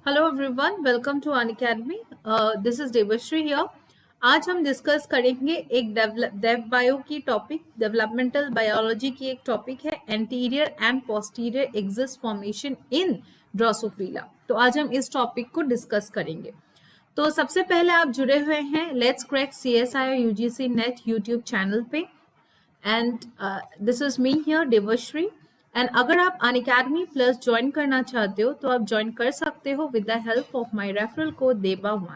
Hello everyone, welcome to Unacademy. This is Devashree here. आज हम discuss करेंगे एक डेव बायो की टॉपिक, डेवलपमेंटल बायोलॉजी की एक टॉपिक है anterior and posterior axis formation in Drosophila. तो आज हम इस टॉपिक को डिस्कस करेंगे। तो सबसे पहले आप जुड़े हुए हैं let's crack CSIR UGC net YouTube channel पे and this is me here Devashree. And अगर आप अनअकैडमी प्लस ज्वाइन करना चाहते हो तो आप ज्वाइन कर सकते हो with the help of my referral code देबा1।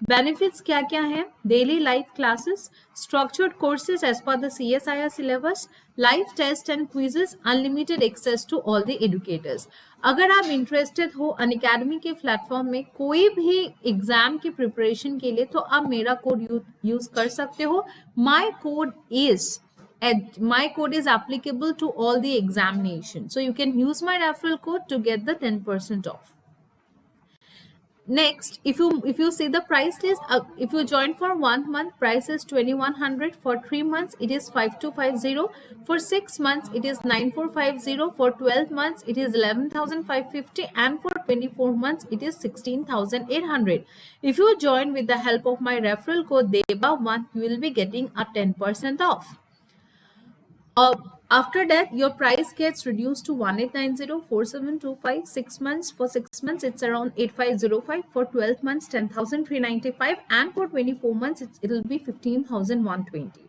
बेनिफिट्स क्या क्या है? Daily live classes, structured courses as per the CSIR syllabus, live test and quizzes, unlimited access to all the educators. अगर आप इंटरेस्टेड हो अनअकैडमी के प्लेटफॉर्म में कोई भी एग्जाम की प्रिपरेशन के लिए तो आप मेरा कोड यूज कर सकते हो। My code is applicable to all the examination. So you can use my referral code to get the 10% off. Next, if you see the price list, if you join for 1 month, price is 2100. For 3 months, it is 5250. For 6 months, it is 9450. For 12 months, it is 11,550. And for 24 months, it is 16,800. If you join with the help of my referral code DEBA1, you will be getting a 10% off. After that, your price gets reduced to 1890, 4725, 6 months. For 6 months, it's around 8505. For 12 months, 10,395. And for 24 months, it'll be 15,120.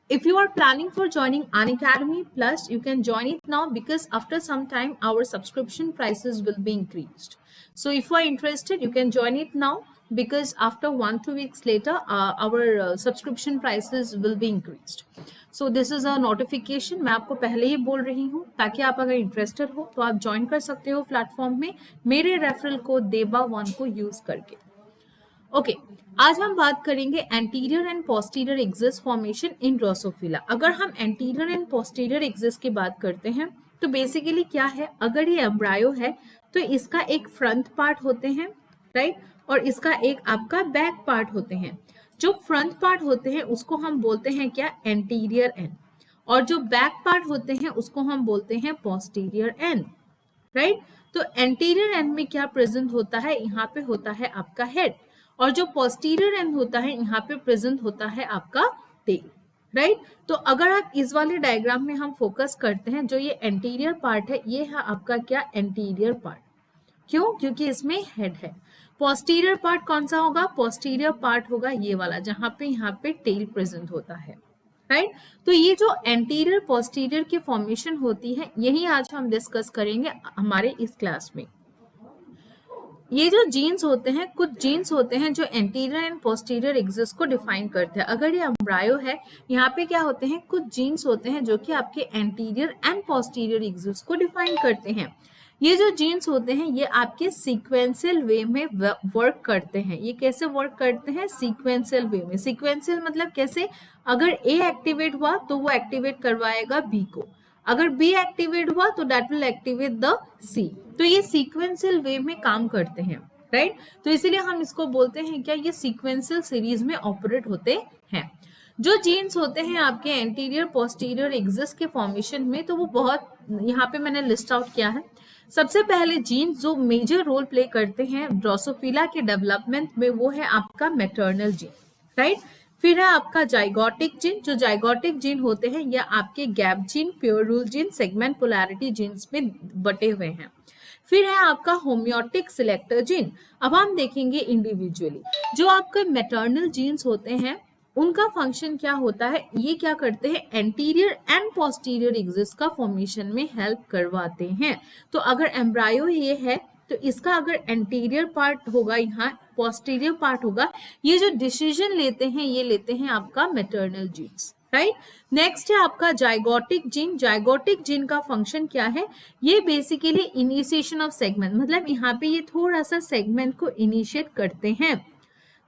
If you are planning for joining Unacademy Plus, you can join it now because after some time, our subscription prices will be increased. So if you are interested, you can join it now because after 1-2 weeks later, our subscription prices will be increased. So this is a notification. मैं आपको पहले ही बोल रही हूँ ताकि आप अगर interested हो तो आप ज्वाइन कर सकते हो प्लेटफॉर्म में मेरे रेफरल कोड देबा1 को यूज करके। ओके, आज हम बात करेंगे anterior and posterior axis formation in Drosophila. अगर हम एंटीरियर एंड पोस्टीरियर एक्सिस की बात करते हैं तो बेसिकली क्या है, अगर ये एम्ब्रायो है तो इसका एक फ्रंट पार्ट होते हैं, राइट, और इसका एक आपका बैक पार्ट होते हैं। जो फ्रंट पार्ट होते हैं उसको हम बोलते हैं क्या, एंटीरियर एंड, और जो बैक पार्ट होते हैं उसको हम बोलते हैं पोस्टीरियर एंड, राइट। तो एंटीरियर एंड में क्या प्रेजेंट होता है, यहाँ पे होता है आपका हेड, और जो पोस्टीरियर एंड होता है यहाँ पे प्रेजेंट होता है आपका टेल, राइट। तो अगर आप इस वाले डायग्राम में हम फोकस करते हैं, जो ये एंटीरियर पार्ट है ये है आपका क्या, एंटीरियर पार्ट। क्यों? क्योंकि इसमें हेड है। पोस्टीरियर पार्ट कौन सा होगा, पोस्टीरियर पार्ट होगा ये वाला जहां पे यहाँ पे टेल प्रेजेंट होता है, राइट। तो ये जो एंटीरियर पोस्टीरियर की फॉर्मेशन होती है यही आज हम डिस्कस करेंगे हमारे इस क्लास में। ये जो जीन्स होते हैं, कुछ जीन्स होते हैं जो एंटीरियर एंड पोस्टीरियर एक्सिस को डिफाइन करते हैं। अगर ये एम्ब्रायो है, यहाँ पे क्या होते हैं, कुछ जीन्स होते हैं जो कि आपके एंटीरियर एंड पोस्टीरियर एक्सिस को डिफाइन करते हैं। ये जो जीन्स होते हैं ये आपके सीक्वेंशियल वे में वर्क करते हैं। ये कैसे वर्क करते हैं, सीक्वेंशियल वे में। सीक्वेंशियल मतलब कैसे, अगर ए एक्टिवेट हुआ तो वो एक्टिवेट करवाएगा बी को, अगर बी एक्टिवेट हुआ तो दैट विल एक्टिवेट द सी। तो ये सीक्वेंशियल वे में काम करते हैं, राइट। तो इसीलिए हम इसको बोलते हैं क्या, ये सीक्वेंशियल सीरीज में ऑपरेट होते हैं। जो जीन्स होते हैं आपके एंटीरियर पोस्टीरियर एक्सिस के फॉर्मेशन में, तो वो बहुत यहाँ पे मैंने लिस्ट आउट किया है। सबसे पहले जीन्स जो मेजर रोल प्ले करते हैं ड्रोसोफिला के डेवलपमेंट में वो है आपका मैटरनल जीन, राइट। फिर है आपका जाइगोटिक जीन। जो जाइगोटिक जीन होते हैं ये आपके gap gene, pair rule gene, segment polarity genes में बटे हुए हैं। फिर है आपका होम्योटिक सिलेक्टर जीन। अब हम देखेंगे इंडिविजुअली। जो आपके मैटरनल जीन्स होते हैं उनका फंक्शन क्या होता है, ये क्या करते हैं, एंटीरियर एंड पोस्टीरियर एक्सिस का फॉर्मेशन में हेल्प करवाते हैं। तो अगर एम्ब्रायो ये है तो इसका अगर एंटीरियर पार्ट होगा, यहाँ पोस्टीरियर पार्ट होगा, ये जो डिसीजन लेते हैं ये लेते हैं आपका मैटरनल जीन्स, राइट। नेक्स्ट है आपका जाइगोटिक जीन। जाइगोटिक जीन का फंक्शन क्या है, ये बेसिकली इनिशिएशन ऑफ सेगमेंट, मतलब यहाँ पे ये थोड़ा सा सेगमेंट को इनिशिएट करते हैं।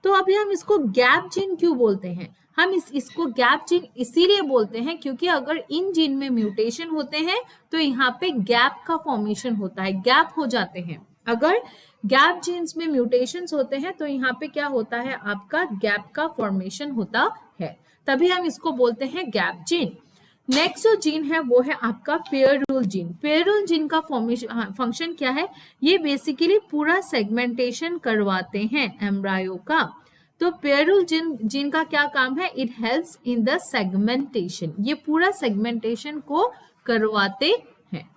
तो अभी हम इसको गैप जीन क्यों बोलते हैं, हम इसको गैप जीन इसीलिए बोलते हैं क्योंकि अगर इन जीन में म्यूटेशन होते हैं तो यहाँ पे गैप का फॉर्मेशन होता है, गैप हो जाते हैं। अगर गैप जीन्स में म्यूटेशंस होते हैं तो यहाँ पे क्या होता है, आपका गैप का फॉर्मेशन होता है, तभी हम इसको बोलते हैं गैप जीन। नेक्स्ट जो जीन है वो है आपका pair rule gene. Pair rule gene का फंक्शन क्या है, ये बेसिकली पूरा सेगमेंटेशन करवाते हैं एम्ब्रायो का। तो पेयर रूल जीन का क्या काम है, it helps in the segmentation, ये पूरा सेगमेंटेशन को करवाते हैं,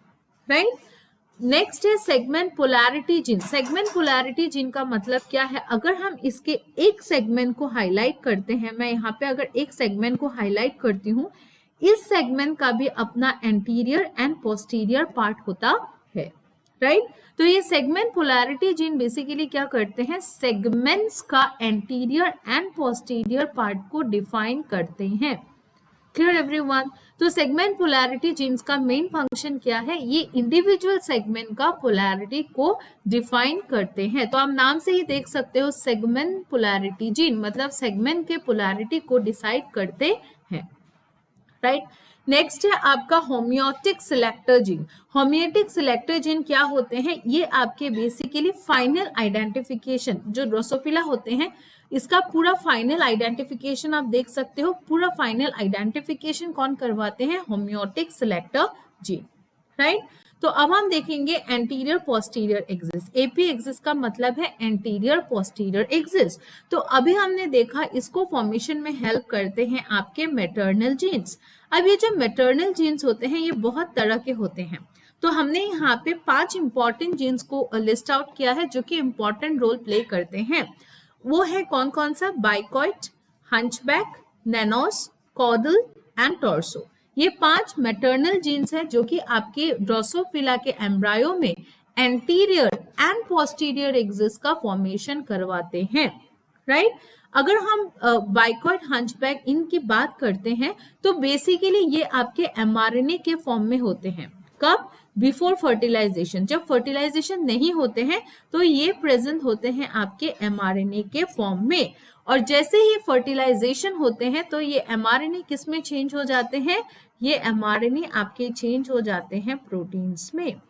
राइट। नेक्स्ट है segment polarity gene. Segment polarity gene का मतलब क्या है, अगर हम इसके एक सेगमेंट को हाईलाइट करते हैं, मैं यहाँ पे अगर एक सेगमेंट को हाईलाइट करती हूँ, इस सेगमेंट का भी अपना एंटीरियर एंड पोस्टीरियर पार्ट होता है, राइट। तो ये सेगमेंट पोलैरिटी जीन बेसिकली क्या करते हैं, सेगमेंट्स का एंटीरियर एंड पोस्टीरियर पार्ट को डिफाइन करते हैं। Clear everyone. तो सेगमेंट पोलैरिटी जीन्स का मेन फंक्शन क्या है, ये इंडिविजुअल सेगमेंट का पोलैरिटी को डिफाइन करते हैं। तो आप नाम से ही देख सकते हो, सेगमेंट पोलैरिटी जीन मतलब सेगमेंट के पोलैरिटी को डिसाइड करते हैं, राइट। नेक्स्ट है आपका homeotic selector gene. Homeotic selector gene क्या होते हैं, ये आपके बेसिकली फाइनल आइडेंटिफिकेशन, जो ड्रोसोफिला होते हैं इसका पूरा फाइनल आइडेंटिफिकेशन आप देख सकते हो। पूरा फाइनल आइडेंटिफिकेशन कौन करवाते हैं, होम्योटिक सिलेक्टर जीन, राइट। तो अब हम देखेंगे anterior posterior axis. AP axis का मतलब है एंटीरियर पोस्टीरियर एक्सिस। तो अभी हमने देखा इसको फॉर्मेशन में हेल्प करते हैं आपके मैटरनल जीन्स। अब ये जो मैटरनल जीन्स होते हैं ये बहुत तरह के होते हैं। तो हमने यहाँ पे 5 इंपॉर्टेंट जीन्स को लिस्ट आउट किया है जो कि इंपॉर्टेंट रोल प्ले करते हैं। वो है कौन कौन सा, बाइकॉइट, हंचबैक, नैनोस, कॉडल एंड टॉर्सो। ये 5 मैटरनल जीन्स हैं जो कि आपके ड्रोसोफिला के एम्ब्रायो में एंटीरियर एंड पोस्टीरियर एक्सिस का फॉर्मेशन करवाते हैं, राइट। अगर हम बाइकॉइट, हंचबैक इनकी बात करते हैं तो बेसिकली ये आपके एमआरएनए के फॉर्म में होते हैं। कब, बिफोर फर्टिलाइजेशन, जब फर्टिलाइजेशन नहीं होते हैं तो ये प्रेजेंट होते हैं आपके एमआरएनए के फॉर्म में। और जैसे ही फर्टिलाइजेशन होते हैं तो ये एमआरएनए किस में चेंज हो जाते हैं, ये एमआरएनए आपके चेंज हो जाते हैं प्रोटीन्स में,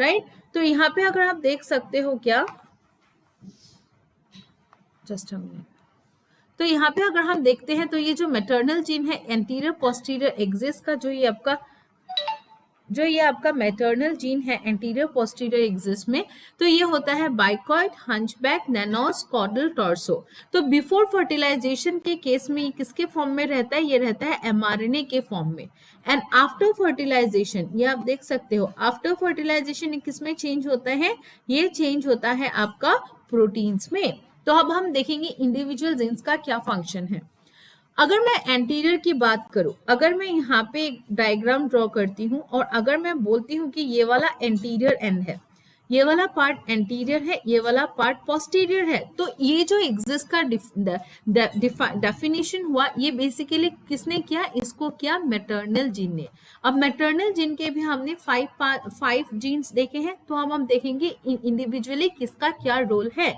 राइट। तो यहाँ पे अगर आप देख सकते हो क्या, जस्ट अ मिनट, तो यहाँ पे अगर हम देखते हैं तो ये जो मैटरनल जीन है एंटीरियर पोस्टीरियर एक्सिस का, जो ये आपका मैटरनल जीन है एंटीरियर पोस्टीरियर एक्सिस में, तो ये होता है बाइकॉइट, हंचबैक, नैनोस, कॉडल, टॉर्सो। तो बिफोर फर्टिलाइजेशन के केस में ये किसके फॉर्म में रहता है, ये रहता है एमआरएनए के फॉर्म में। एंड आफ्टर फर्टिलाइजेशन, ये आप देख सकते हो, आफ्टर फर्टिलाइजेशन किस में चेंज होता है, ये चेंज होता है आपका प्रोटीन्स में। तो अब हम देखेंगे इंडिविजुअल जीन्स का क्या फंक्शन है। अगर मैं एंटीरियर की बात करूं, अगर मैं यहाँ पे एक डायग्राम ड्रॉ करती हूँ और अगर मैं बोलती हूँ कि ये वाला एंटीरियर एंड है, ये वाला पार्ट एंटीरियर है, ये वाला पार्ट पोस्टीरियर है, तो ये जो एक्सिस का डेफिनेशन हुआ, ये बेसिकली किसने किया, इसको किया मैटरनल जीन ने। अब मैटरनल जीन के भी हमने 5 जीन्स देखे हैं, तो अब हम देखेंगे इंडिविजुअली किसका क्या रोल है।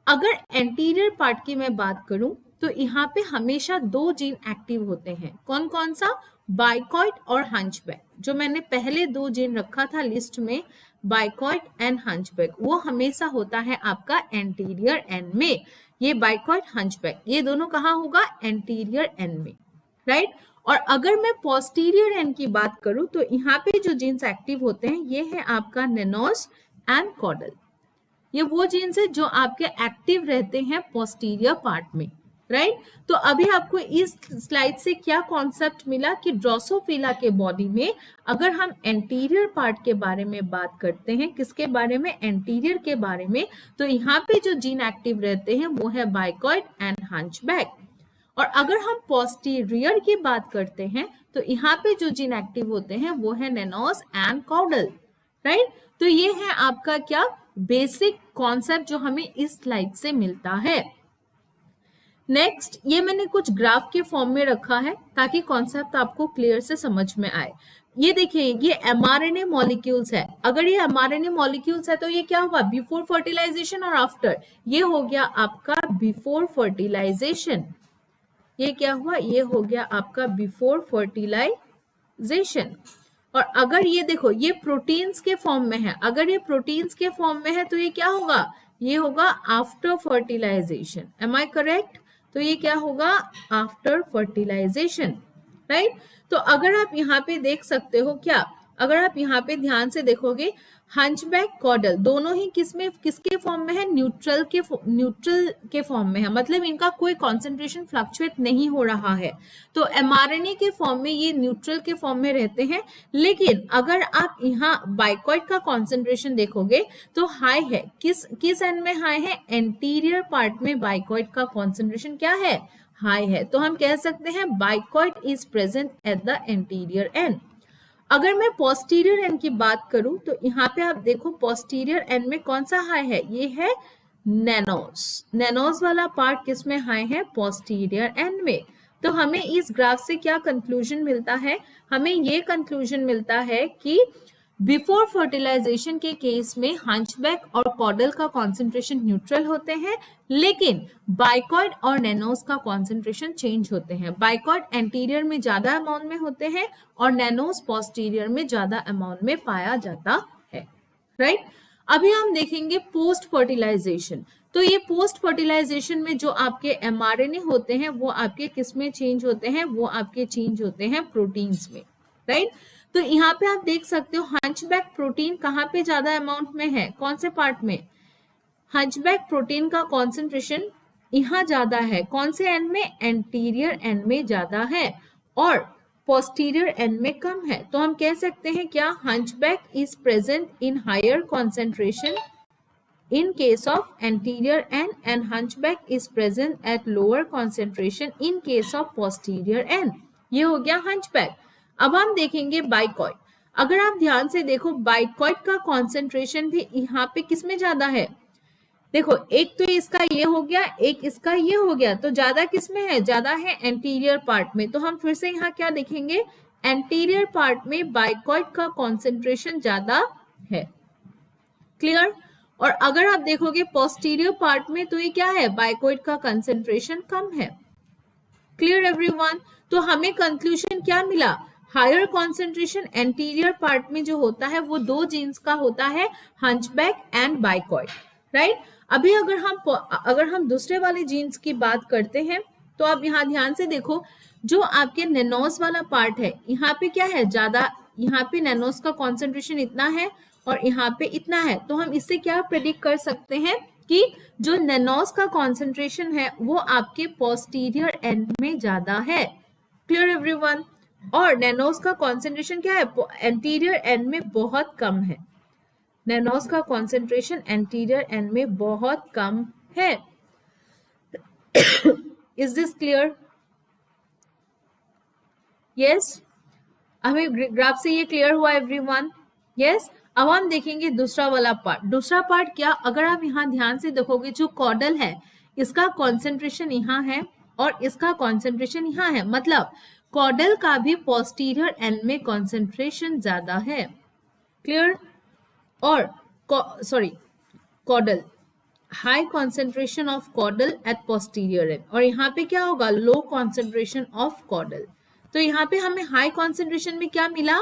अगर एंटीरियर पार्ट की मैं बात करूं तो यहाँ पे हमेशा 2 जीन एक्टिव होते हैं। कौन कौन सा, बाइकॉइट और हंचबैक। जो मैंने पहले 2 जीन रखा था लिस्ट में, बाइकॉइट एंड हंचबैक, वो हमेशा होता है आपका एंटीरियर एंड में। ये बाइकॉइट, हंचबैक, ये दोनों कहाँ होगा, एंटीरियर एंड में, राइट। और अगर मैं पोस्टीरियर एंड की बात करूं तो यहाँ पे जो जीन्स एक्टिव होते हैं ये है आपका नैनोस एंड कॉडल। ये वो जीन्स है जो आपके एक्टिव रहते हैं पोस्टीरियर पार्ट में, राइट। तो अभी आपको इस स्लाइड से क्या कॉन्सेप्ट मिला कि ड्रोसोफिला के बॉडी में अगर हम एंटीरियर पार्ट के बारे में बात करते हैं, किसके बारे में, एंटीरियर के बारे में, तो यहाँ पे जो जीन एक्टिव रहते हैं वो है बाइकॉइट एंड हंचबैक। और अगर हम पोस्टीरियर की बात करते हैं तो यहाँ पे जो जीन एक्टिव होते हैं वो है नैनोस एंड कॉडल, राइट। तो ये है आपका क्या बेसिक कॉन्सेप्ट जो हमें इस स्लाइड से मिलता है। नेक्स्ट, ये मैंने कुछ ग्राफ के फॉर्म में रखा है ताकि कॉन्सेप्ट आपको क्लियर से समझ में आए। ये देखिए, ये एमआरएनए मॉलिक्यूल्स है। अगर ये एमआरएनए मॉलिक्यूल्स है तो ये क्या हुआ, बिफोर फर्टिलाइजेशन और आफ्टर। ये हो गया आपका बिफोर फर्टिलाइजेशन, ये क्या हुआ, ये हो गया आपका बिफोर फर्टिलाइजेशन। और अगर ये देखो, ये प्रोटीन्स के फॉर्म में है, अगर ये प्रोटीन्स के फॉर्म में है तो ये क्या होगा, ये होगा after fertilization. Am I correct? तो ये क्या होगा, आफ्टर फर्टिलाइजेशन, राइट। तो अगर आप यहाँ पे देख सकते हो क्या, अगर आप यहाँ पे ध्यान से देखोगे हंचबैक कॉर्डल दोनों ही किसके फॉर्म में है, न्यूट्रल के फॉर्म में है, मतलब इनका कोई कॉन्सेंट्रेशन फ्लक्चुएट नहीं हो रहा है। तो एमआरएनए के फॉर्म में ये न्यूट्रल के फॉर्म में रहते हैं, लेकिन अगर आप यहाँ बाइकॉइड का कॉन्सेंट्रेशन देखोगे तो हाई है। किस एंड में हाई है, एंटीरियर पार्ट में बाइकॉइड का कॉन्सेंट्रेशन क्या है, हाई है। तो हम कह सकते हैं bicoid is present at the anterior and. अगर मैं पोस्टीरियर एंड की बात करूं तो यहाँ पे आप देखो पोस्टीरियर एंड में कौन सा हाई है, ये है नैनोस वाला पार्ट किस में हाई है, पोस्टीरियर एंड में। तो हमें इस ग्राफ से क्या कंक्लूजन मिलता है, हमें ये कंक्लूजन मिलता है कि बिफोर फर्टिलाइजेशन के केस में हंचबैक और कॉर्डल का कॉन्सेंट्रेशन न्यूट्रल होते हैं, लेकिन बाइकॉइड और नैनोस का कॉन्सेंट्रेशन चेंज होते हैं। बाइकॉइड एंटीरियर में ज्यादा अमाउंट में होते हैं और नैनोस पोस्टीरियर में ज्यादा अमाउंट में पाया जाता है, राइट। अभी हम देखेंगे पोस्ट फर्टिलाइजेशन। तो ये पोस्ट फर्टिलाइजेशन में जो आपके एमआरएनए होते हैं वो आपके किस में चेंज होते हैं, वो आपके चेंज होते हैं प्रोटीन्स में, राइट। तो यहाँ पे आप देख सकते हो हंचबैक प्रोटीन कहाँ पे ज्यादा अमाउंट में है, कौन से पार्ट में, हंचबैक प्रोटीन का कॉन्सेंट्रेशन यहाँ ज्यादा है, कौन से एंड में, एंटीरियर एंड में ज्यादा है और पोस्टीरियर एंड में कम है। तो हम कह सकते हैं क्या, hunchback is present in higher concentration in case of anterior end and hunchback is present at lower concentration in case of posterior end। ये हो गया hunchback। अब हम देखेंगे बाइकॉइड। अगर आप ध्यान से देखो बाइकॉइड का कॉन्सेंट्रेशन भी यहाँ पे किस में ज्यादा है, देखो एक तो इसका ये हो गया, एक इसका ये हो गया, तो ज्यादा किस में है, ज्यादा है एंटीरियर पार्ट में। तो हम फिर से यहाँ क्या देखेंगे, एंटीरियर पार्ट में बाइकॉइड का कॉन्सेंट्रेशन ज्यादा है, क्लियर। और अगर आप देखोगे पोस्टीरियर पार्ट में तो ये क्या है, बाइकॉइड का कंसेंट्रेशन कम है, क्लियर एवरीवन। तो हमें कंक्लूजन क्या मिला, हायर कॉन्सेंट्रेशन एंटीरियर पार्ट में जो होता है वो दो जीन्स का होता है, हंचबैक एंड बाइकॉइड, राइट। अभी अगर हम दूसरे वाले जीन्स की बात करते हैं तो आप यहाँ ध्यान से देखो, जो आपके नैनोस वाला पार्ट है यहाँ पे क्या है ज्यादा, यहाँ पे नैनोस का कॉन्सेंट्रेशन इतना है और यहाँ पे इतना है। तो हम इससे क्या प्रेडिक्ट कर सकते हैं कि जो नैनोस का कॉन्सेंट्रेशन है वो आपके पोस्टीरियर एंड में ज्यादा है, क्लियर एवरीवन। और नैनोस का कॉन्सेंट्रेशन क्या है, एंटीरियर एंड में बहुत कम है, नैनोस का कॉन्सेंट्रेशन एंटीरियर एंड में बहुत कम है। Is this clear, yes. हमें ग्राफ से ये क्लियर हुआ एवरीवन, यस। अब हम देखेंगे दूसरा वाला पार्ट। दूसरा पार्ट क्या, अगर आप यहाँ ध्यान से देखोगे जो कॉर्डल है इसका कॉन्सेंट्रेशन यहाँ है और इसका कॉन्सेंट्रेशन यहाँ है, मतलब कॉर्डल का भी पोस्टीरियर एंड में कॉन्सेंट्रेशन ज्यादा है, क्लियर। और caudal, high concentration of caudal at posterior end, और यहाँ पे क्या होगा, लो कॉन्सेंट्रेशन ऑफ कॉर्डल। तो यहाँ पे हमें हाई कॉन्सेंट्रेशन में क्या मिला,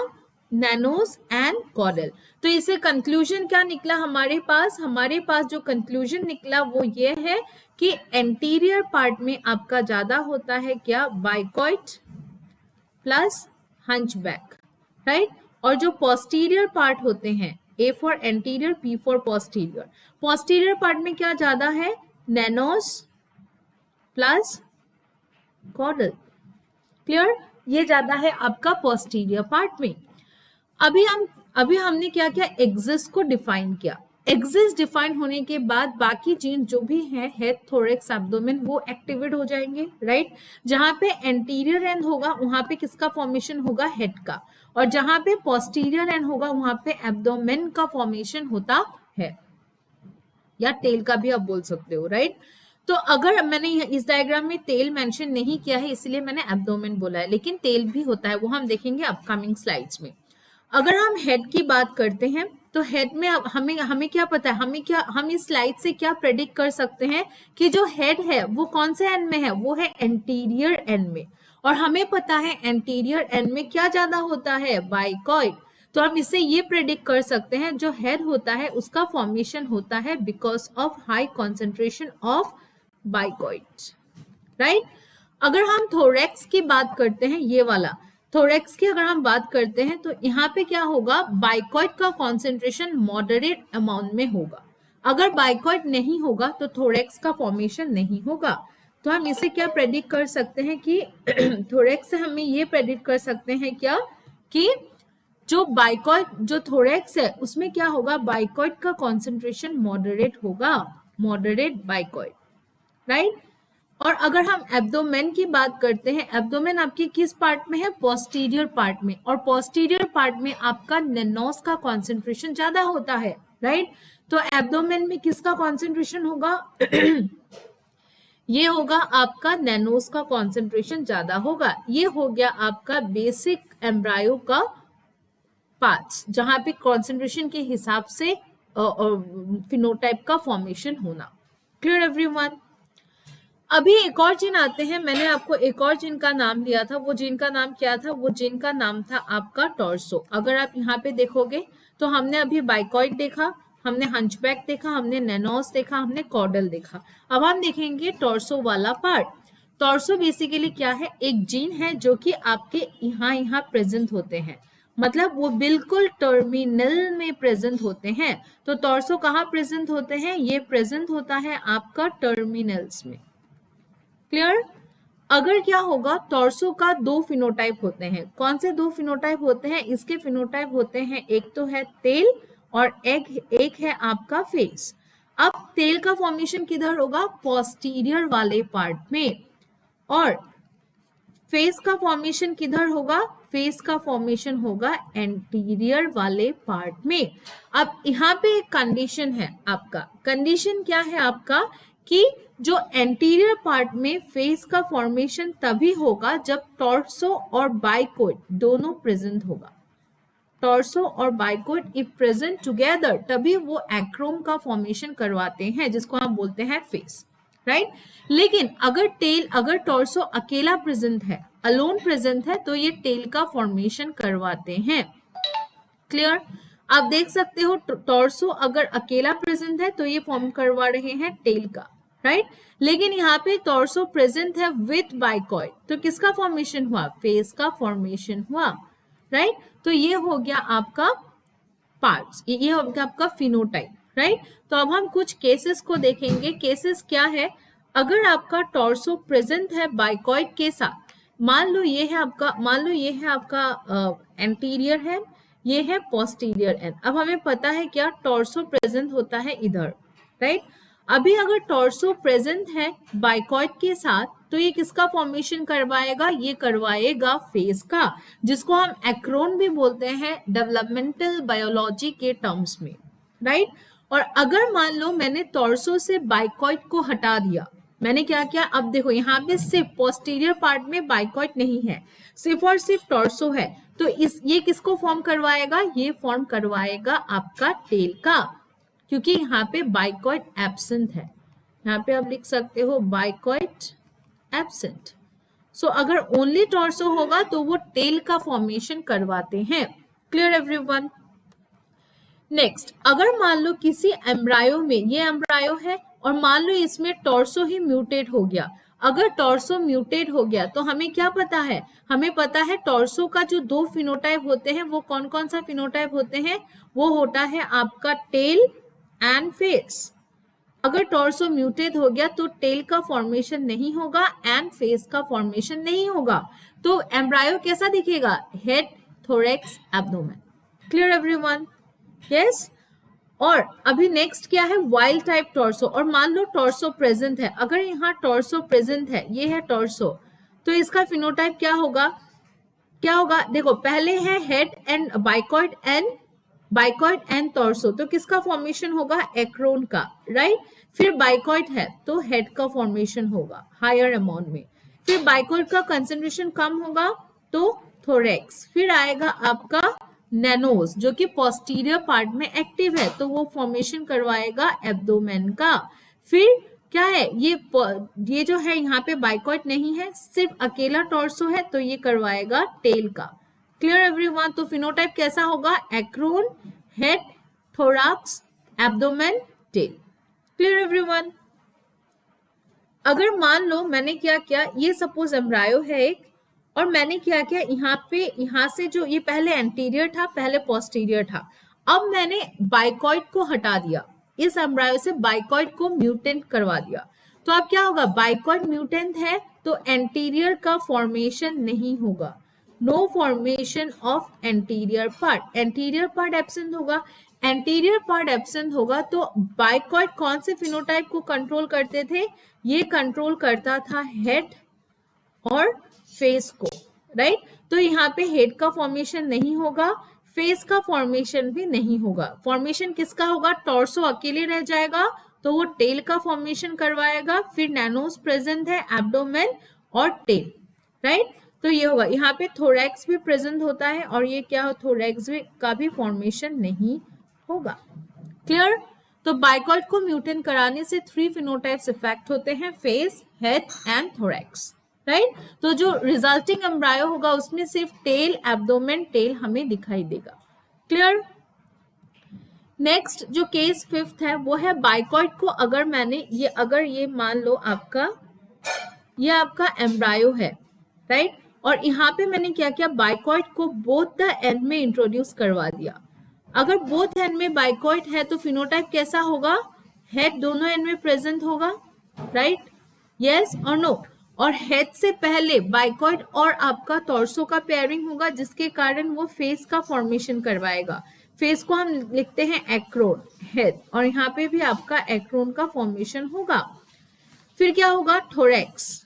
नैनोस एंड कॉर्डल। तो इससे कंक्लूजन क्या निकला हमारे पास जो कंक्लूजन निकला वो ये है कि एंटीरियर पार्ट में आपका ज्यादा होता है क्या, बाइकॉइड प्लस हंचबैक, राइट। और जो पोस्टीरियर पार्ट होते हैं, A for anterior, P for posterior, posterior part में क्या ज्यादा है, नैनोस प्लस कॉर्डल, क्लियर। ये ज्यादा है आपका पोस्टीरियर पार्ट में। अभी हमने क्या किया, एक्सिस को डिफाइन किया। एक्सिस डिफाइन होने के बाद बाकी जीन जो भी है, हेड, थोरैक्स, एब्डोमेन, वो एक्टिवेट हो जाएंगे, राइट। जहां पे एंटीरियर एंड होगा वहां पे किसका फॉर्मेशन होगा, हेड का, और जहां पे पोस्टीरियर एंड होगा वहां पे एब्डोमेन का फॉर्मेशन होता है, या टेल का भी आप बोल सकते हो, राइट। तो अगर मैंने इस डायग्राम में टेल मेंशन नहीं किया है इसलिए मैंने एब्डोमेन बोला है, लेकिन टेल भी होता है, वो हम देखेंगे अपकमिंग स्लाइड्स में। अगर हम हेड की बात करते हैं तो हेड में हमें क्या पता है, हम इस स्लाइड से क्या प्रेडिक्ट कर सकते हैं कि जो हेड है वो कौन से एंड में है, वो है एंटीरियर एंड में, और हमें पता है एंटीरियर एंड में क्या ज्यादा होता है, बाइकॉइड। तो हम इससे ये प्रेडिक्ट कर सकते हैं जो हेड होता है उसका फॉर्मेशन होता है because of high concentration of bicoid, right. अगर हम थोरेक्स की बात करते हैं, ये वाला थोरेक्स की अगर हम बात करते हैं तो यहाँ पे क्या होगा, बाइकॉइट का कॉन्सेंट्रेशन मॉडरेट अमाउंट में होगा। अगर बाइकॉइट नहीं होगा तो थोरेक्स का फॉर्मेशन नहीं होगा। तो हम इसे क्या प्रेडिक्ट कर सकते हैं कि थोरेक्स से हमें ये प्रेडिक्ट कर सकते हैं क्या कि जो बाइकॉइट जो थोरेक्स है उसमें क्या होगा, बाइकॉइट का कॉन्सेंट्रेशन मॉडरेट होगा, मॉडरेट बाइकॉइट, राइट। और अगर हम एब्डोमेन की बात करते हैं, एब्डोमेन आपके किस पार्ट में है, पोस्टीरियर पार्ट में, और पोस्टीरियर पार्ट में आपका नैनोस का कॉन्सेंट्रेशन ज्यादा होता है, राइट। तो एब्डोमेन में किसका कॉन्सेंट्रेशन होगा ये होगा आपका नैनोस का कॉन्सेंट्रेशन ज्यादा होगा। ये हो गया आपका बेसिक एम्ब्रायो का पार्ट्स, जहां पे कॉन्सेंट्रेशन के हिसाब से फिनोटाइप का फॉर्मेशन होना। Clear everyone. अभी एक और जीन आते हैं, मैंने आपको एक और जीन का नाम लिया था, वो जीन का नाम क्या था, वो जीन का नाम था आपका टॉर्सो। अगर आप यहाँ पे देखोगे तो हमने अभी बाइकॉइड देखा, हमने हंचबैक देखा, हमने नैनोस देखा, हमने कॉर्डल देखा। अब हम देखेंगे टॉर्सो वाला पार्ट। टॉर्सो बेसिकली क्या है, एक जीन है जो कि आपके यहाँ प्रेजेंट होते हैं, मतलब वो बिल्कुल टर्मिनल में प्रेजेंट होते हैं। तो टॉर्सो कहाँ प्रेजेंट होते हैं, ये प्रेजेंट होता है आपका टर्मिनल्स में। क्लियर। अगर क्या होगा, टॉर्सो का दो फिनोटाइप होते हैं। कौन से दो फिनोटाइप होते हैं, इसके फिनोटाइप होते हैं, एक तो है टेल और एक है आपका फेस। अब टेल का फॉर्मेशन किधर होगा, पोस्टीरियर वाले पार्ट में, और फेस का फॉर्मेशन किधर होगा, फेस का फॉर्मेशन होगा एंटीरियर वाले पार्ट में। अब यहाँ पे एक कंडीशन है आपका, कंडीशन क्या है आपका कि जो एंटीरियर पार्ट में फेस का फॉर्मेशन तभी होगा जब टॉर्सो और बाइकॉइड दोनों प्रेजेंट होगा। टॉर्सो और बाइकॉइड इफ प्रेजेंट टुगेदर तभी वो एक्रोम का फॉर्मेशन करवाते हैं, जिसको हम बोलते हैं फेस, राइट। लेकिन अगर टॉर्सो अकेला प्रेजेंट है, अलोन प्रेजेंट है, तो ये टेल का फॉर्मेशन करवाते हैं। क्लियर। आप देख सकते हो टॉर्सो अगर अकेला प्रेजेंट है तो ये फॉर्म करवा रहे हैं टेल का, राइट। लेकिन यहाँ पे टॉर्सो प्रेजेंट है विथ बाइकॉइड, तो किसका फॉर्मेशन हुआ, फेस का फॉर्मेशन हुआ, राइट। तो ये हो गया आपका पार्ट्स, ये हो गया आपका फिनोटाइप, राइट। तो अब हम कुछ केसेस को देखेंगे। केसेस क्या है, अगर आपका टॉर्सो प्रेजेंट है बाइकॉइड के साथ, मान लो ये है आपका एंटीरियर है, ये है पोस्टीरियर एंड। अब हमें पता है क्या, टॉर्सो प्रेजेंट होता है इधर, राइट। अभी अगर टॉर्सो प्रेजेंट है बाइकॉइड के साथ तो ये किसका फॉर्मेशन करवाएगा, ये करवाएगा फेस का, जिसको हम एक्रोन भी बोलते हैं डेवलपमेंटल बायोलॉजी के टर्म्स में, राइट। और अगर मान लो मैंने टॉर्सो से बाइकॉइड को हटा दिया, मैंने क्या किया, अब देखो यहाँ पे सिर्फ पोस्टीरियर पार्ट में बाइकॉइड नहीं है, सिर्फ और सिर्फ टॉर्सो है, तो ये किसको फॉर्म करवाएगा, ये फॉर्म करवाएगा आपका टेल का, क्योंकि यहाँ पे बाइकॉइड एब्सेंट है। यहाँ पे आप लिख सकते हो बाइकॉइड एब्सेंट। सो अगर ओनली टॉर्सो होगा तो वो टेल का फॉर्मेशन करवाते हैं। Clear everyone. नेक्स्ट, अगर मान लो किसी एम्ब्रायो में, ये एम्ब्रायो है और मान लो इसमें टॉर्सो ही म्यूटेट हो गया, अगर टॉर्सो म्यूटेट हो गया तो हमें क्या पता है, हमें पता है टॉर्सो का जो दो फिनोटाइप होते हैं वो कौन कौन सा फिनोटाइप होते हैं, वो होता है आपका टेल एंड फेस। अगर टॉर्सो म्यूटेट हो गया तो टेल का फॉर्मेशन नहीं होगा एंड फेस का फॉर्मेशन नहीं होगा, तो एम्ब्रायो कैसा दिखेगा, head, thorax, abdomen. Clear everyone, yes. और अभी नेक्स्ट क्या है, वाइल्ड टाइप टॉर्सो। और मान लो टॉर्सो प्रेजेंट है, अगर यहाँ टॉर्सो प्रेजेंट है, ये है टॉर्सो, तो इसका फिनोटाइप क्या होगा, देखो पहले है head and bicoid and torso, तो किसका फॉर्मेशन होगा, एक्रोन का, राइट। फिर बाइकॉइड है तो हेड का फॉर्मेशन होगा हायर अमाउंट में, फिर बाइकॉइड का कंसेंट्रेशन कम होगा तो थोरेक्स, फिर आएगा आपका नैनोस जो कि पोस्टीरियर पार्ट में एक्टिव है, तो वो फॉर्मेशन करवाएगा एब्डोमेन का। फिर क्या है, ये जो है यहाँ पे बाइकॉइड नहीं है, सिर्फ अकेला टॉर्सो है, तो ये करवाएगा टेल का। Clear everyone. तो फिनोटाइप कैसा होगा, acron, head, thorax, abdomen, tail. Clear everyone. अगर मान लो मैंने क्या किया, ये सपोज एम्ब्रायो है एक, और मैंने क्या किया, यहाँ से जो ये पहले एंटीरियर था, पहले पोस्टीरियर था, अब मैंने बाइकॉइड को हटा दिया, इस एम्ब्रायो से बाइकॉइड को म्यूटेंट करवा दिया, तो अब क्या होगा, बाइकॉइड म्यूटेंट है तो एंटीरियर का फॉर्मेशन नहीं होगा, no formation of anterior part, anterior part absent होगा, एंटीरियर पार्ट एब्सेंट होगा तो बाइकॉइड कौन से फिनोटाइप को कंट्रोल करते थे, ये कंट्रोल करता था हेड और फेस को, राइट। तो यहाँ पे हेड का फॉर्मेशन नहीं होगा, फेस का फॉर्मेशन भी नहीं होगा, फॉर्मेशन किसका होगा, टॉर्सो अकेले रह जाएगा तो वो टेल का फॉर्मेशन करवाएगा, फिर नैनोस प्रेजेंट है, एब्डोमेन और टेल, राइट। तो ये होगा, यहाँ पे थोरैक्स भी प्रेजेंट होता है और ये क्या हो, थोरैक्स का भी फॉर्मेशन नहीं होगा, क्लियर। तो बाइकॉइड को म्यूटेंट कराने से 3 फिनोटाइप्स इफेक्ट होते हैं, face, head and thorax, right. तो जो रिजल्टिंग एम्ब्रायो होगा उसमें सिर्फ टेल, एब्डोमेन, टेल हमें दिखाई देगा, क्लियर। नेक्स्ट जो केस 5th है वो है बाइकॉइड को अगर मैंने अगर ये मान लो ये आपका एम्ब्रायो है, राइट, और यहाँ पे मैंने क्या किया, बाइकॉइड को बोथ द एंड में इंट्रोड्यूस करवा दिया, अगर बोथ एंड में बाइकॉइड है तो फिनोटाइप कैसा होगा, हेड दोनों एंड में प्रेजेंट होगा, राइट, यस और नो, और हेड से पहले बाइकॉइड और आपका टॉर्सो का पेयरिंग होगा जिसके कारण वो फेस का फॉर्मेशन करवाएगा, फेस को हम लिखते हैं एक्रोन, हेड, और यहाँ पे भी आपका एक्रोन का फॉर्मेशन होगा, फिर क्या होगा, थोरैक्स,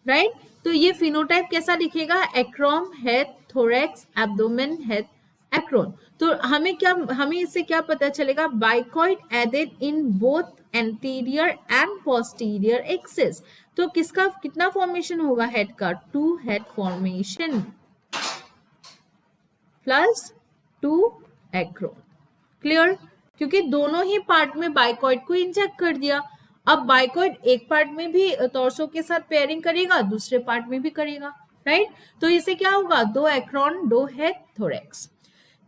राइट। तो ये फिनोटाइप कैसा दिखेगा, acron, head, thorax, abdomen, head, acron. तो हमें इससे क्या पता चलेगा, bicoid added in both anterior and posterior axis, तो किसका कितना फॉर्मेशन होगा, हेड का 2 head formation plus 2 acron, clear, क्योंकि दोनों ही पार्ट में बाइकॉइड को इंजेक्ट कर दिया, अब बाइकॉइड एक पार्ट में भी टॉर्सो के साथ पेयरिंग करेगा, दूसरे पार्ट में भी करेगा, राइट। तो इसे क्या होगा, 2 acron 2 head thorax.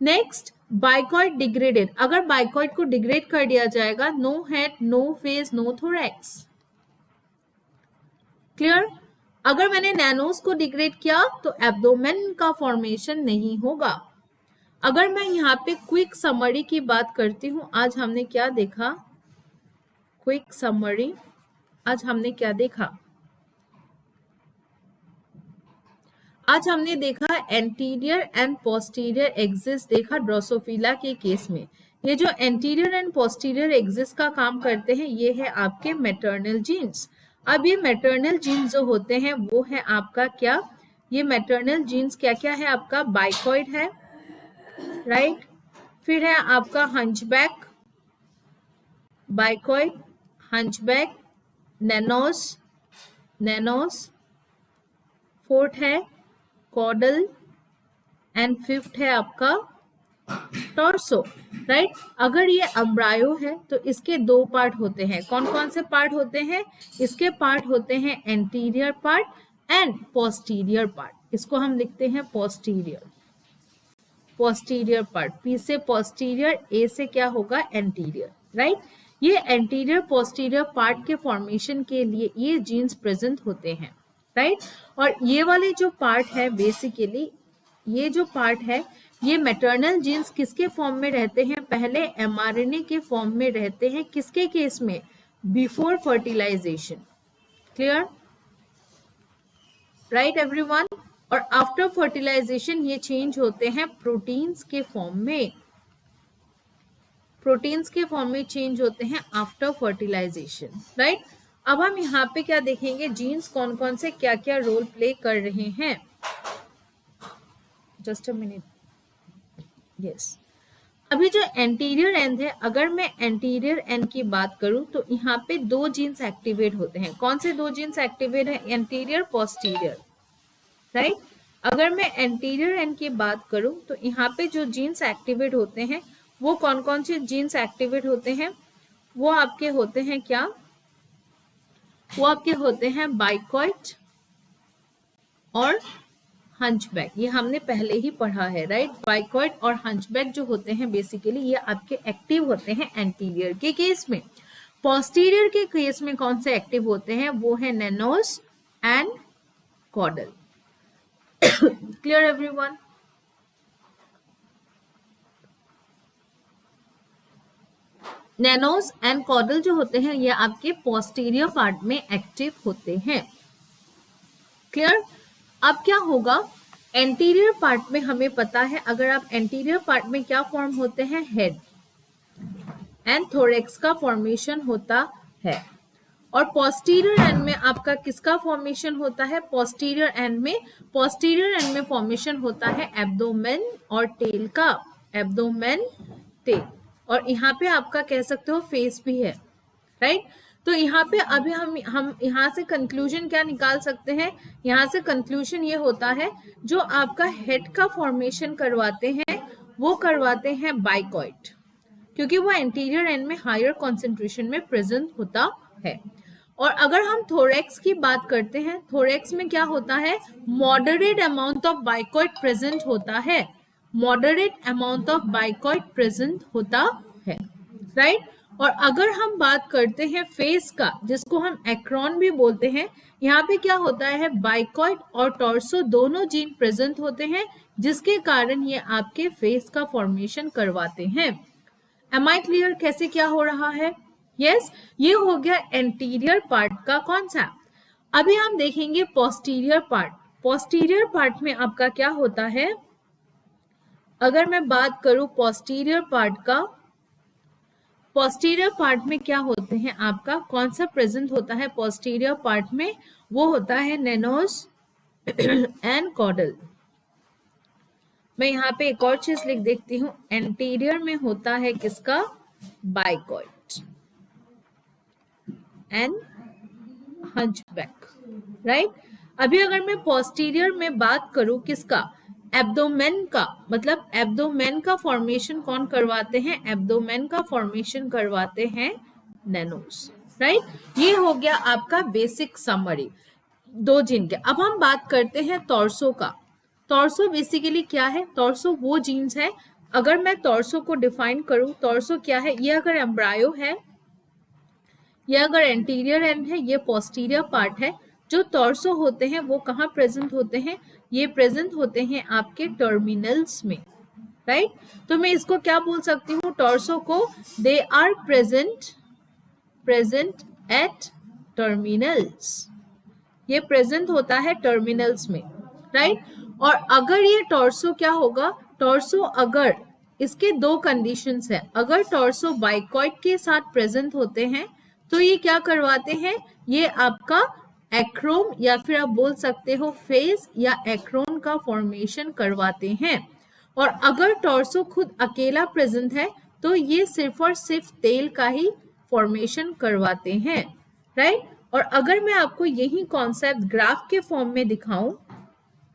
Next bicoid degraded, अगर बाइकॉइड को डिग्रेड कर दिया जाएगा, no head, no face, no thorax, clear. अगर मैंने नैनोस को डिग्रेड किया तो एब्डोमेन का फॉर्मेशन नहीं होगा। अगर मैं यहाँ पे क्विक समरी की बात करती हूँ, आज हमने क्या देखा, क्विक समरी, आज हमने क्या देखा, आज हमने देखा एंटीरियर एंड पोस्टीरियर एक्सिस देखा ड्रोसोफिला के केस में। ये जो एंटीरियर एंड पोस्टीरियर एक्सिस का काम करते हैं ये है आपके मैटरनल जीन्स। अब ये मैटरनल जीन्स जो होते हैं वो है आपका क्या, ये मैटरनल जीन्स क्या क्या है आपका, बाइकॉइड है, राइट, फिर है आपका हंचबैक, बाइकॉइड, हंचबैक, नैनोस, फोर्थ है कॉडल एंड 5th है आपका टॉर्सो, राइट। अगर ये एम्ब्रायो है तो इसके 2 पार्ट होते हैं, कौन कौन से पार्ट होते हैं, इसके पार्ट होते हैं anterior part and posterior part, इसको हम लिखते हैं पोस्टीरियर पार्ट, पी से पोस्टीरियर, ए से क्या होगा एंटीरियर, राइट। ये एंटीरियर पोस्टीरियर पार्ट के फॉर्मेशन के लिए ये जीन्स प्रेजेंट होते हैं, राइट। और ये वाले जो पार्ट है बेसिकली ये जो पार्ट है ये मैटरनल जीन्स किसके फॉर्म में रहते हैं, पहले एमआरएनए के फॉर्म में रहते हैं, किसके केस में, before fertilization, clear, right everyone. और आफ्टर फर्टिलाइजेशन ये चेंज होते हैं प्रोटीन्स के फॉर्म में, प्रोटीन्स के फॉर्म में चेंज होते हैं आफ्टर फर्टिलाइजेशन, राइट। अब हम यहाँ पे क्या देखेंगे, जीन्स कौन कौन से क्या क्या रोल प्ले कर रहे हैं, जस्ट अ मिनट, यस। अभी जो एंटीरियर एंड है, अगर मैं एंटीरियर एंड की बात करूं तो यहाँ पे 2 जीन्स एक्टिवेट होते हैं, कौन से 2 जीन्स एक्टिवेट है, एंटीरियर पोस्टीरियर, राइट। अगर मैं एंटीरियर एंड की बात करूं तो यहाँ पे जो जीन्स एक्टिवेट होते हैं वो कौन कौन से जीन्स एक्टिवेट होते हैं, वो आपके होते हैं क्या, वो आपके होते हैं बाइकॉइड और हंचबैक, ये हमने पहले ही पढ़ा है, राइट। बाइकॉइड और हंचबैक जो होते हैं बेसिकली ये आपके एक्टिव होते हैं एंटीरियर के केस में। पोस्टीरियर के केस में कौन से एक्टिव होते हैं? वो है nanos and caudal. Clear everyone? Nanos and caudal जो होते हैं ये आपके पोस्टीरियर पार्ट में एक्टिव होते हैं। क्लियर? अब क्या होगा, एंटीरियर पार्ट में हमें पता है, अगर आप एंटीरियर पार्ट में क्या फॉर्म होते हैं? हेड एंड थोरेक्स का फॉर्मेशन होता है। और पोस्टीरियर एंड में आपका किसका फॉर्मेशन होता है? पोस्टीरियर एंड में फॉर्मेशन होता है एब्डोमेन और टेल का, एब्डोमेन टेल। और यहाँ पे आपका कह सकते हो फेस भी है, राइट? तो यहाँ पे अभी हम यहाँ से कंक्लूजन क्या निकाल सकते हैं? यहाँ से कंक्लूजन ये होता है, जो आपका हेड का फॉर्मेशन करवाते हैं वो करवाते हैं बाइकॉइड, क्योंकि वो एंटीरियर एंड में हायर कॉन्सेंट्रेशन में प्रेजेंट होता है। और अगर हम थोरेक्स की बात करते हैं, थोरेक्स में क्या होता है? Moderate amount of bicoid present होता है, moderate amount of bicoid present होता है, राइट? और अगर हम बात करते हैं फेस का, जिसको हम एक्रोन भी बोलते हैं, यहाँ पे क्या होता है? बाइकॉइड और टॉर्सो दोनों जीन प्रेजेंट होते हैं, जिसके कारण ये आपके फेस का फॉर्मेशन करवाते हैं। एम आई क्लियर कैसे क्या हो रहा है? यस, ये हो गया एंटीरियर पार्ट का कॉन्सेप्ट। अभी हम देखेंगे पोस्टीरियर पार्ट। पोस्टीरियर पार्ट में आपका क्या होता है? अगर मैं बात करूं पोस्टीरियर पार्ट का, पोस्टीरियर पार्ट में क्या होते हैं आपका, कौन सा प्रेजेंट होता है पोस्टीरियर पार्ट में? वो होता है नैनोस एंड कॉर्डल। मैं यहाँ पे एक और चीज लिख देती हूँ, एंटीरियर में होता है किसका? Bicoid and hunchback, right? अभी अगर मैं पोस्टीरियर में बात करूं किसका? एब्डोमेन का, मतलब एब्डोमेन का फॉर्मेशन कौन करवाते हैं? एब्डोमेन का फॉर्मेशन करवाते हैं नैनोस, राइट? ये हो गया आपका बेसिक समरी दो जीन के। अब हम बात करते हैं टॉर्सो का। टॉर्सो बेसिकली क्या है? टॉर्सो वो जीन्स है, अगर मैं टॉर्सो को डिफाइन करूं, टॉर्सो क्या है? ये अगर एम्ब्रायो है, ये अगर एंटीरियर एंड है, ये पोस्टीरियर पार्ट है। जो टॉर्सो होते हैं वो कहाँ प्रेजेंट होते हैं? ये प्रेजेंट होते हैं आपके टर्मिनल्स में, राइट? तो मैं इसको क्या बोल सकती हूँ? टॉर्सो को they are present at terminals, ये प्रेजेंट होता है टर्मिनल्स में, राइट? और अगर ये टॉर्सो क्या होगा? टॉर्सो अगर इसके दो कंडीशंस है, अगर टॉर्सो बाइकॉइड के साथ प्रेजेंट होते हैं तो ये क्या करवाते हैं? ये आपका एक्रोम या फिर आप बोल सकते हो फेस या एक्रोन का फॉर्मेशन करवाते हैं। और अगर टॉर्सो खुद अकेला प्रेजेंट है तो ये सिर्फ और सिर्फ तेल का ही फॉर्मेशन करवाते हैं, राइट? और अगर मैं आपको यही कॉन्सेप्ट ग्राफ के फॉर्म में दिखाऊं,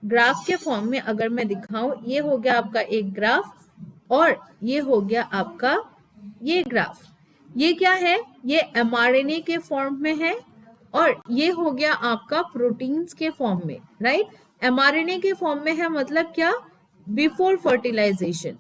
ग्राफ के फॉर्म में अगर मैं दिखाऊं, ये हो गया आपका एक ग्राफ और ये हो गया आपका ये ग्राफ। ये क्या है? ये mRNA के फॉर्म में है और ये हो गया आपका प्रोटीन्स के फॉर्म में, राइट? mRNA के फॉर्म में है, मतलब क्या? Before fertilization,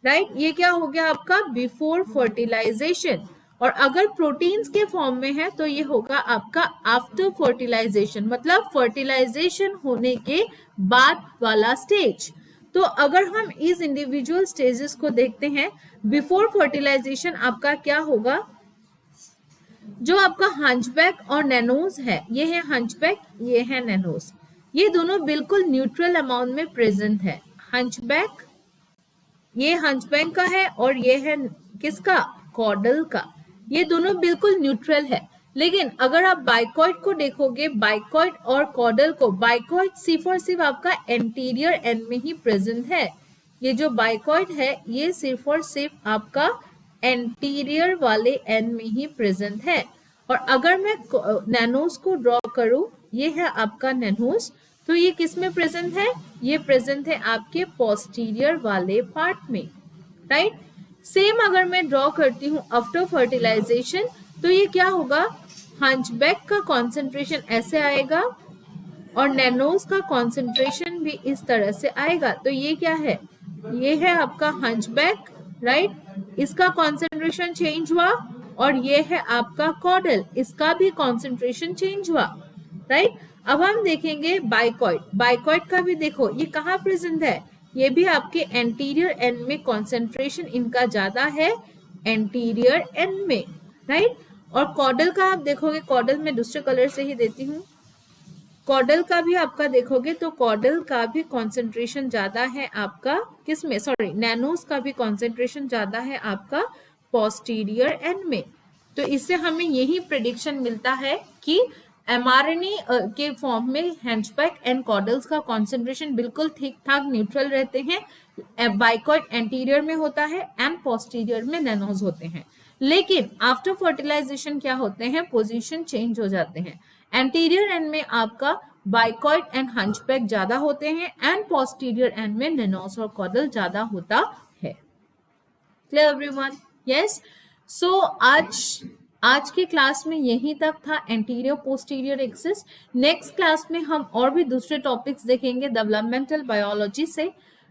right? ये क्या हो गया आपका? Before fertilization. और अगर प्रोटीन्स के फॉर्म में है तो ये होगा आपका आफ्टर फर्टिलाइजेशन, मतलब फर्टिलाइजेशन होने के बाद वाला स्टेज। तो अगर हम इस इंडिविजुअल स्टेजेस को देखते हैं, बिफोर फर्टिलाइजेशन आपका क्या होगा? जो आपका हंचबैक और नैनोस है, ये है हंचबैक, ये है नैनोस, ये दोनों बिल्कुल न्यूट्रल अमाउंट में प्रेजेंट है। हंचबैक, ये हंचबैक का है और ये है किसका? कॉर्डल का। ये दोनों बिल्कुल न्यूट्रल है। लेकिन अगर आप बाइकॉइड को देखोगे, बाइकॉइड और कॉर्डल को, बाइकॉइड सिर्फ और सिर्फ आपका एंटीरियर एंड में ही प्रेजेंट है। ये जो बाइकॉइड है ये सिर्फ और सिर्फ आपका एंटीरियर वाले एंड में ही प्रेजेंट है। और अगर मैं नैनोस को ड्रॉ करूं, ये है आपका नैनोस, तो ये किस में प्रेजेंट है? ये प्रेजेंट है आपके पोस्टीरियर वाले पार्ट में, राइट? सेम अगर मैं ड्रॉ करती हूँ आफ्टर फर्टिलाइजेशन, तो ये क्या होगा? हंचबैक का कॉन्सेंट्रेशन ऐसे आएगा और नैनोस का कॉन्सेंट्रेशन भी इस तरह से आएगा। तो ये क्या है? ये है आपका हंचबैक, राइट? इसका कॉन्सेंट्रेशन चेंज हुआ और ये है आपका कॉडल, इसका भी कॉन्सेंट्रेशन चेंज हुआ, राइट। अब हम देखेंगे बाइकॉइड। बाइकॉइड का भी देखो ये कहाँ प्रेजेंट है, ये भी आपके एंटीरियर एंड में कॉन्सेंट्रेशन इनका ज्यादा है, एंटीरियर एंड में, राइट। और कॉडल का आप देखोगे, कॉडल में दूसरे कलर से ही देती हूँ, कॉडल का भी आपका देखोगे तो कॉडल का भी कॉन्सेंट्रेशन ज्यादा है आपका किसमें, सॉरी नैनोस का भी कॉन्सेंट्रेशन ज्यादा है आपका पोस्टीरियर एंड में। तो इससे हमें यही प्रेडिक्शन मिलता है कि एमआरएनए के फॉर्म में हैंचबैक एंड कॉडल्स का कॉन्सेंट्रेशन बिल्कुल ठीक ठाक न्यूट्रल रहते हैं, बाइकॉइड एंटीरियर में होता है एंड पोस्टीरियर में नैनोज होते हैं। लेकिन आफ्टर फर्टिलाइजेशन क्या होते हैं, पोजीशन चेंज हो जाते हैं, एंटीरियर एंड में आपका बाइकॉइड एंड हंचबैक ज्यादा होते हैं एंड पोस्टीरियर एंड में नैनोज और कॉडल ज्यादा होता है। Clear everyone? यस। सो आज के क्लास में यही तक था, anterior posterior axis. Next class में हम और भी दूसरे टॉपिक्स देखेंगे डेवलपमेंटल बायोलॉजी से,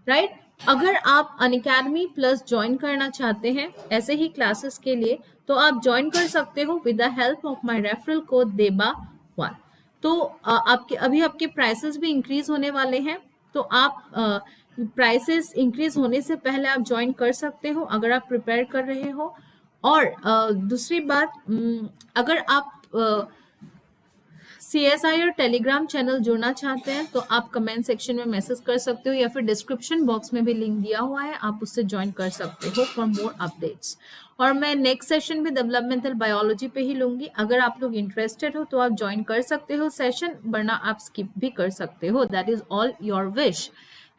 राइट। अगर आप अनअकैडमी प्लस ज्वाइन करना चाहते हैं ऐसे ही क्लासेस के लिए तो आप ज्वाइन कर सकते हो with the help of my referral code DEBA1। तो आपके प्राइसेस भी इंक्रीज होने वाले हैं, तो आप प्राइसेस इंक्रीज होने से पहले आप ज्वाइन कर सकते हो अगर आप प्रिपेयर कर रहे हो। और दूसरी बात, अगर आप CSIR टेलीग्राम चैनल जुड़ना चाहते हैं तो आप कमेंट सेक्शन में मैसेज कर सकते हो या फिर डिस्क्रिप्शन बॉक्स में भी लिंक दिया हुआ है, आप उससे ज्वाइन कर सकते हो फॉर मोर अपडेट्स। और मैं नेक्स्ट सेशन भी डेवलपमेंटल बायोलॉजी पे ही लूंगी, अगर आप लोग इंटरेस्टेड हो तो आप ज्वाइन कर सकते हो सेशन, वरना आप स्किप भी कर सकते हो, that is all your wish.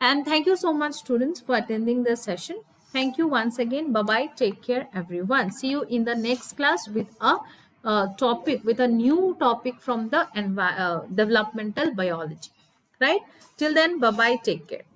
And thank you so much students for attending this session. Thank you once again. Bye bye. Take care everyone. See you in the next class with a new topic from the developmental biology. Right? Till then, bye bye. Take care.